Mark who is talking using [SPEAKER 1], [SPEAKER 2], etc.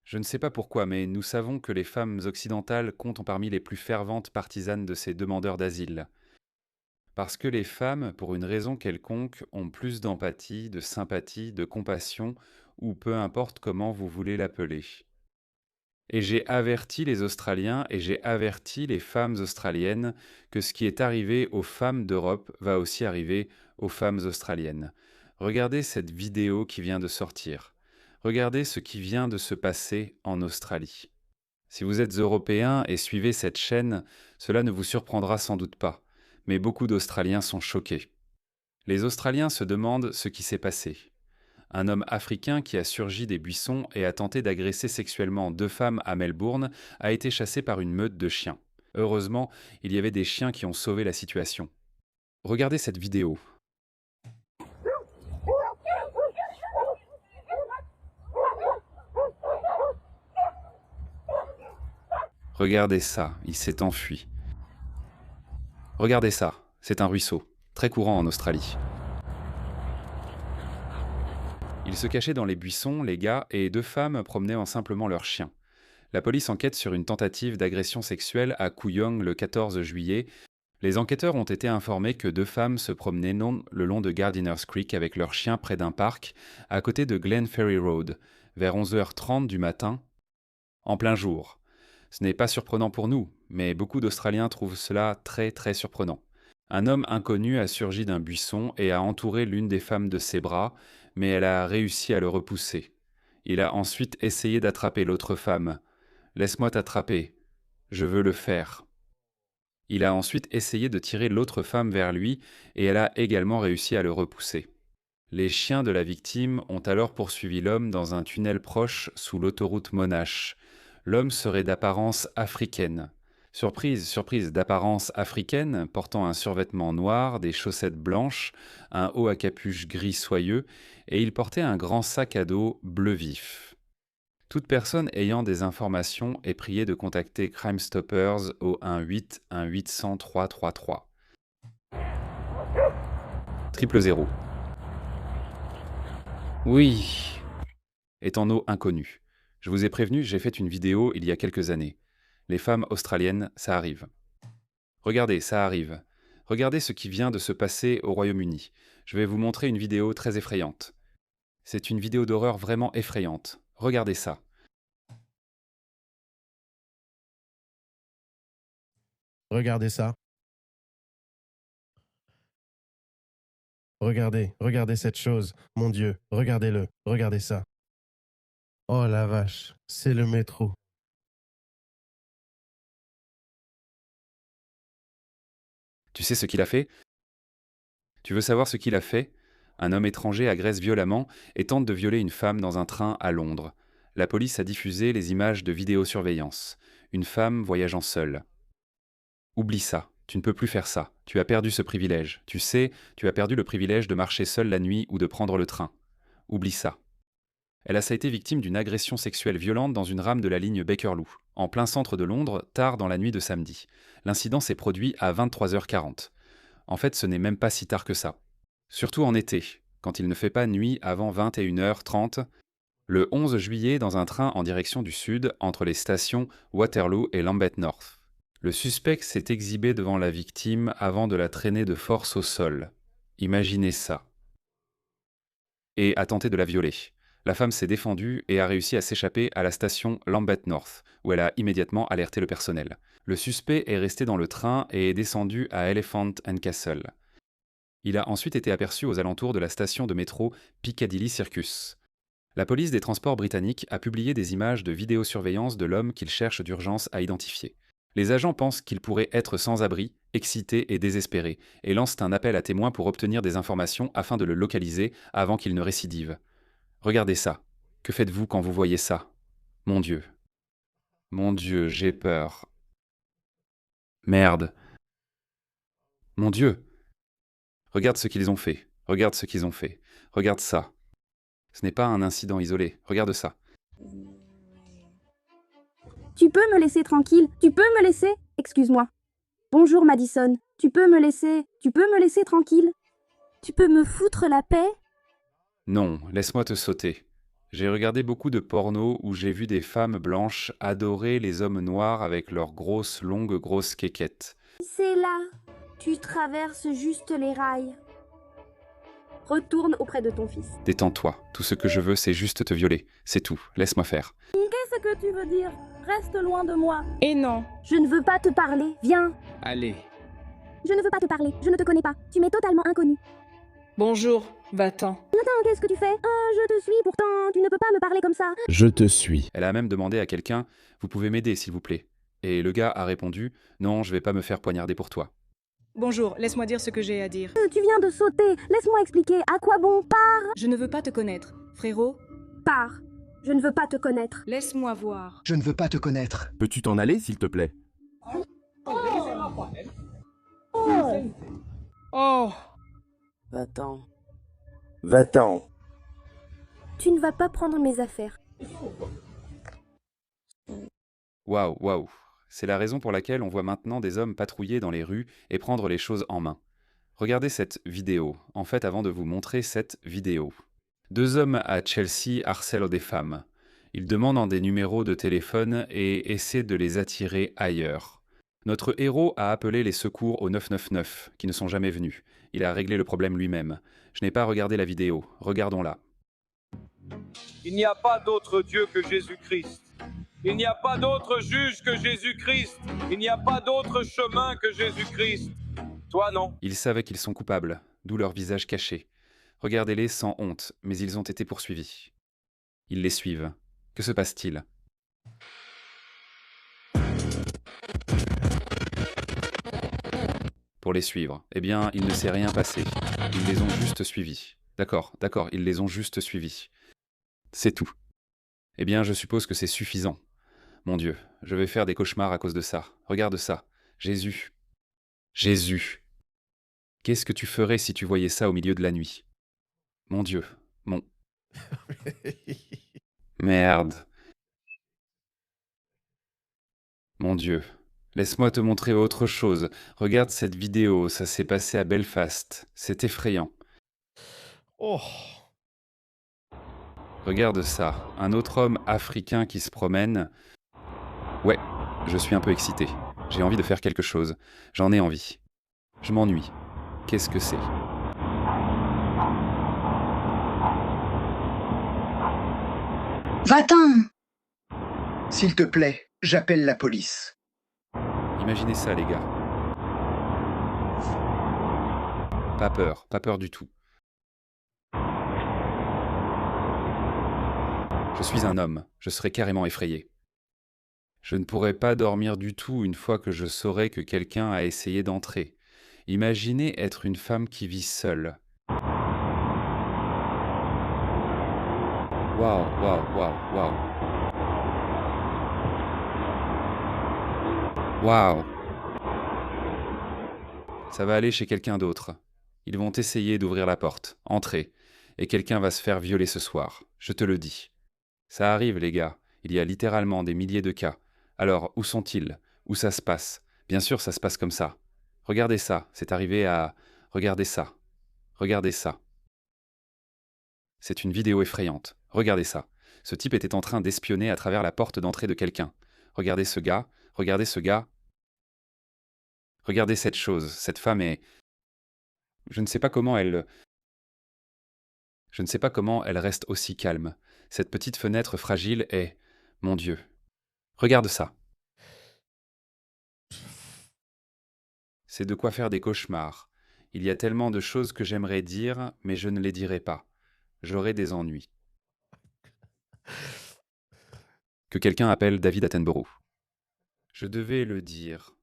[SPEAKER 1] Je ne sais pas pourquoi, mais nous savons que les femmes occidentales comptent parmi les plus ferventes partisanes de ces demandeurs d'asile. Parce que les femmes, pour une raison quelconque, ont plus d'empathie, de sympathie, de compassion, ou peu importe comment vous voulez l'appeler. Et j'ai averti les Australiens et j'ai averti les femmes australiennes que ce qui est arrivé aux femmes d'Europe va aussi arriver aux femmes australiennes. Regardez cette vidéo qui vient de sortir. Regardez ce qui vient de se passer en Australie. Si vous êtes européen et suivez cette chaîne, cela ne vous surprendra sans doute pas, mais beaucoup d'Australiens sont choqués. Les Australiens se demandent ce qui s'est passé. Un homme africain qui a surgi des buissons et a tenté d'agresser sexuellement 2 femmes à Melbourne a été chassé par une meute de chiens. Heureusement, il y avait des chiens qui ont sauvé la situation. Regardez cette vidéo. Regardez ça, il s'est enfui. Regardez ça, c'est un ruisseau, très courant en Australie. Ils se cachaient dans les buissons, les gars, et 2 femmes promenaient simplement leurs chiens. La police enquête sur une tentative d'agression sexuelle à Kooyong le 14 juillet. Les enquêteurs ont été informés que 2 femmes se promenaient le long de Gardiner's Creek avec leurs chiens près d'un parc, à côté de Glen Ferry Road, vers 11h30 du matin, en plein jour. Ce n'est pas surprenant pour nous, mais beaucoup d'Australiens trouvent cela très très surprenant. Un homme inconnu a surgi d'un buisson et a entouré l'une des femmes de ses bras, mais elle a réussi à le repousser. Il a ensuite essayé d'attraper l'autre femme. « Laisse-moi t'attraper. Je veux le faire. » Il a ensuite essayé de tirer l'autre femme vers lui et elle a également réussi à le repousser. Les chiens de la victime ont alors poursuivi l'homme dans un tunnel proche sous l'autoroute Monash. L'homme serait d'apparence africaine. Surprise, surprise, d'apparence africaine, portant un survêtement noir, des chaussettes blanches, un haut à capuche gris soyeux, et il portait un grand sac à dos bleu vif. Toute personne ayant des informations est priée de contacter Crime Stoppers au 1-800-333. 000. Oui, est en eau inconnue. Je vous ai prévenu, j'ai fait une vidéo il y a quelques années. Les femmes australiennes, ça arrive. Regardez, ça arrive. Regardez ce qui vient de se passer au Royaume-Uni. Je vais vous montrer une vidéo très effrayante. C'est une vidéo d'horreur vraiment effrayante. Regardez ça.
[SPEAKER 2] Regardez ça. Regardez cette chose. Mon Dieu, regardez-le, regardez ça. Oh la vache, c'est le métro.
[SPEAKER 1] Tu sais ce qu'il a fait? Tu veux savoir ce qu'il a fait? Un homme étranger agresse violemment et tente de violer une femme dans un train à Londres. La police a diffusé les images de vidéosurveillance. Une femme voyageant seule. Oublie ça, tu ne peux plus faire ça. Tu as perdu ce privilège. Tu sais, tu as perdu le privilège de marcher seule la nuit ou de prendre le train. Oublie ça. Elle a été victime d'une agression sexuelle violente dans une rame de la ligne Bakerloo, en plein centre de Londres, tard dans la nuit de samedi. L'incident s'est produit à 23h40. En fait, ce n'est même pas si tard que ça. Surtout en été, quand il ne fait pas nuit avant 21h30, le 11 juillet dans un train en direction du sud entre les stations Waterloo et Lambeth North. Le suspect s'est exhibé devant la victime avant de la traîner de force au sol. Imaginez ça. Et a tenté de la violer. La femme s'est défendue et a réussi à s'échapper à la station Lambeth North, où elle a immédiatement alerté le personnel. Le suspect est resté dans le train et est descendu à Elephant and Castle. Il a ensuite été aperçu aux alentours de la station de métro Piccadilly Circus. La police des transports britanniques a publié des images de vidéosurveillance de l'homme qu'ils cherchent d'urgence à identifier. Les agents pensent qu'il pourrait être sans abri, excité et désespéré, et lancent un appel à témoins pour obtenir des informations afin de le localiser avant qu'il ne récidive. Regardez ça. Que faites-vous quand vous voyez ça? Mon Dieu. Mon Dieu, j'ai peur. Merde. Mon Dieu. Regarde ce qu'ils ont fait. Regarde ce qu'ils ont fait. Regarde ça. Ce n'est pas un incident isolé. Regarde ça.
[SPEAKER 3] Tu peux me laisser tranquille? Tu peux me laisser? Excuse-moi. Bonjour Madison. Tu peux me laisser tranquille? Tu peux me foutre la paix?
[SPEAKER 1] Non, laisse-moi te sauter. J'ai regardé beaucoup de pornos où j'ai vu des femmes blanches adorer les hommes noirs avec leurs longues grosses quéquettes.
[SPEAKER 3] C'est là. Tu traverses juste les rails. Retourne auprès de ton fils.
[SPEAKER 1] Détends-toi, tout ce que je veux c'est juste te violer, c'est tout, laisse-moi faire.
[SPEAKER 3] Qu'est-ce que tu veux dire? Reste loin de moi.
[SPEAKER 4] Et non.
[SPEAKER 3] Je ne veux pas te parler. Viens.
[SPEAKER 4] Allez.
[SPEAKER 3] Je ne veux pas te parler. Je ne te connais pas. Tu m'es totalement inconnu.
[SPEAKER 4] Bonjour, va-t'en.
[SPEAKER 3] Attends, qu'est-ce que tu fais? Je te suis, pourtant, tu ne peux pas me parler comme ça.
[SPEAKER 2] Je te suis.
[SPEAKER 1] Elle a même demandé à quelqu'un « Vous pouvez m'aider s'il vous plaît ?» Et le gars a répondu « Non, je vais pas me faire poignarder pour toi.
[SPEAKER 4] Bonjour, laisse-moi dire ce que j'ai à dire.
[SPEAKER 3] Tu viens de sauter. Laisse-moi expliquer. À quoi bon? Pars.
[SPEAKER 4] Je ne veux pas te connaître. Frérot,
[SPEAKER 3] Pars. Je ne veux pas te connaître.
[SPEAKER 4] laisse-moi voir.
[SPEAKER 5] Je ne veux pas te connaître.
[SPEAKER 6] Peux-tu t'en aller, s'il te plaît?
[SPEAKER 4] Oh.
[SPEAKER 7] Va-t'en.
[SPEAKER 6] Va-t'en.
[SPEAKER 3] Tu ne vas pas prendre mes affaires. »
[SPEAKER 1] Waouh, waouh. C'est la raison pour laquelle on voit maintenant des hommes patrouiller dans les rues et prendre les choses en main. Regardez cette vidéo, en fait avant de vous montrer cette vidéo. Deux hommes à Chelsea harcèlent des femmes. Ils demandent des numéros de téléphone et essaient de les attirer ailleurs. Notre héros a appelé les secours au 999, qui ne sont jamais venus. Il a réglé le problème lui-même. Je n'ai pas regardé la vidéo, regardons-la.
[SPEAKER 8] Il n'y a pas d'autre Dieu que Jésus-Christ. Il n'y a pas d'autre juge que Jésus-Christ. Il n'y a pas d'autre chemin que Jésus-Christ. Toi, non.
[SPEAKER 1] Ils savaient qu'ils sont coupables, d'où leur visage caché. Regardez-les sans honte, mais ils ont été poursuivis. Ils les suivent. Que se passe-t-il ? Pour les suivre, eh bien, il ne s'est rien passé. Ils les ont juste suivis. D'accord, ils les ont juste suivis. C'est tout. Eh bien, je suppose que c'est suffisant. Mon Dieu, je vais faire des cauchemars à cause de ça. Regarde ça. Jésus. Jésus. Qu'est-ce que tu ferais si tu voyais ça au milieu de la nuit ? Mon Dieu, mon... Merde. Mon Dieu. Laisse-moi te montrer autre chose. Regarde cette vidéo, ça s'est passé à Belfast. C'est effrayant.
[SPEAKER 2] Oh.
[SPEAKER 1] Regarde ça, un autre homme africain qui se promène. Ouais, je suis un peu excité. J'ai envie de faire quelque chose. J'en ai envie. Je m'ennuie. Qu'est-ce que c'est ?
[SPEAKER 5] Va-t'en! S'il te plaît, j'appelle la police.
[SPEAKER 1] Imaginez ça, les gars. Pas peur du tout. Je suis un homme, je serais carrément effrayé. Je ne pourrais pas dormir du tout une fois que je saurais que quelqu'un a essayé d'entrer. Imaginez être une femme qui vit seule. Waouh, waouh, waouh, waouh. Waouh. Ça va aller chez quelqu'un d'autre. Ils vont essayer d'ouvrir la porte, entrer, et quelqu'un va se faire violer ce soir, je te le dis. Ça arrive, les gars, il y a littéralement des milliers de cas. Alors, où sont-ils ? Où ça se passe ? Bien sûr, ça se passe comme ça. Regardez ça, c'est arrivé à... Regardez ça. Regardez ça. C'est une vidéo effrayante. Regardez ça. Ce type était en train d'espionner à travers la porte d'entrée de quelqu'un. Regardez ce gars, regardez ce gars. Regardez cette chose, cette femme est... Je ne sais pas comment elle reste aussi calme. Cette petite fenêtre fragile est... Mon Dieu. Regarde ça. C'est de quoi faire des cauchemars. Il y a tellement de choses que j'aimerais dire, mais je ne les dirai pas. J'aurai des ennuis. Que quelqu'un appelle David Attenborough. Je devais le dire.